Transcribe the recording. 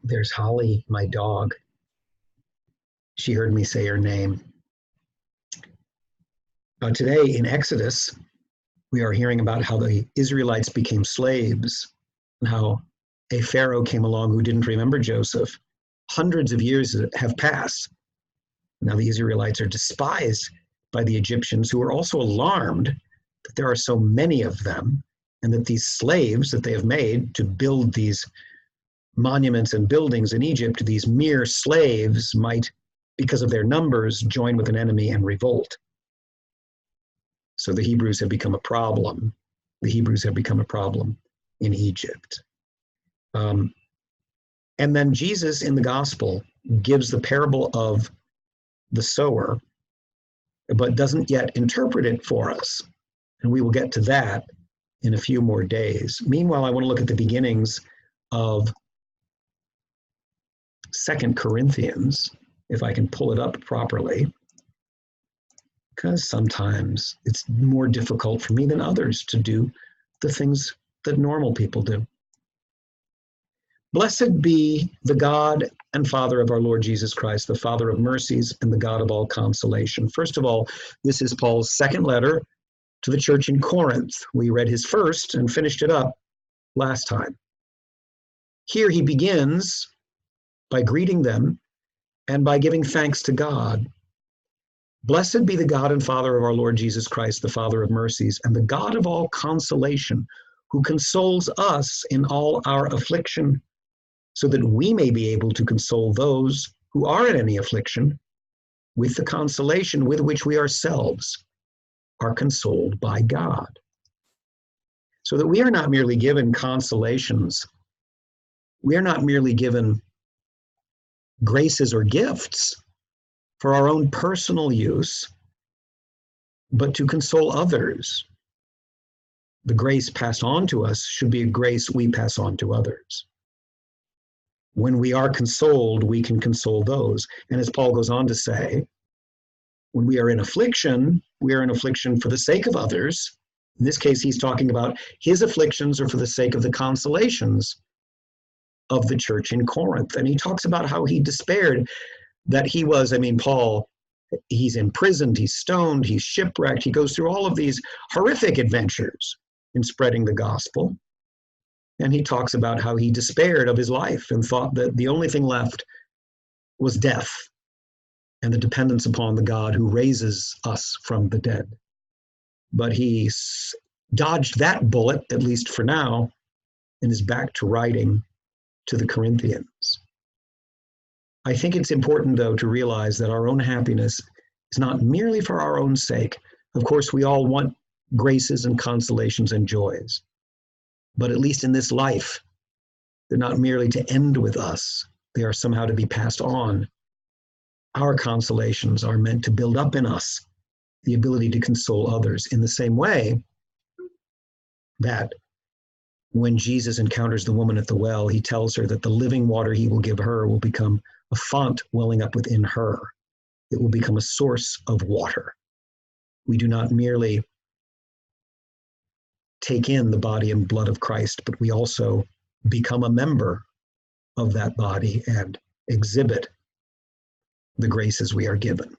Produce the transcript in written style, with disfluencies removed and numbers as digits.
There's Holly, my dog. She heard me say her name. Today in Exodus, we are hearing about how the Israelites became slaves and how a Pharaoh came along who didn't remember Joseph. Hundreds of years have passed. Now the Israelites are despised by the Egyptians, who are also alarmed that there are so many of them, and that these slaves that they have made to build these monuments and buildings in Egypt, these mere slaves might, because of their numbers, join with an enemy and revolt. So the Hebrews have become a problem. The Hebrews have become a problem in Egypt. And then Jesus in the gospel gives the parable of the sower, but doesn't yet interpret it for us. And we will get to that in a few more days. Meanwhile, I want to look at the beginnings of 2 Corinthians, if I can pull it up properly, because sometimes it's more difficult for me than others to do the things that normal people do. Blessed be the God and Father of our Lord Jesus Christ, the Father of mercies and the God of all consolation. First of all, this is Paul's second letter to the church in Corinth. We read his first and finished it up last time. Here he begins by greeting them and by giving thanks to God. Blessed be the God and Father of our Lord Jesus Christ, the Father of mercies, and the God of all consolation, who consoles us in all our affliction, so that we may be able to console those who are in any affliction with the consolation with which we ourselves are consoled by God. So that we are not merely given consolations, we are not merely given graces or gifts for our own personal use, but to console others. The grace passed on to us should be a grace we pass on to others. When we are consoled, we can console those. And as Paul goes on to say, when we are in affliction, we are in affliction for the sake of others. In this case, he's talking about his afflictions are for the sake of the consolations of the church in Corinth. And he talks about how he despaired that he was, Paul, he's imprisoned, he's stoned, he's shipwrecked. He goes through all of these horrific adventures in spreading the gospel. And he talks about how he despaired of his life and thought that the only thing left was death and the dependence upon the God who raises us from the dead. But he dodged that bullet, at least for now, and is back to writing to the Corinthians. I think it's important, though, to realize that our own happiness is not merely for our own sake. Of course, we all want graces and consolations and joys. But at least in this life, they're not merely to end with us. They are somehow to be passed on. Our consolations are meant to build up in us the ability to console others in the same way that when Jesus encounters the woman at the well, he tells her that the living water he will give her will become a font welling up within her. It will become a source of water. We do not merely take in the body and blood of Christ, but we also become a member of that body and exhibit the graces we are given.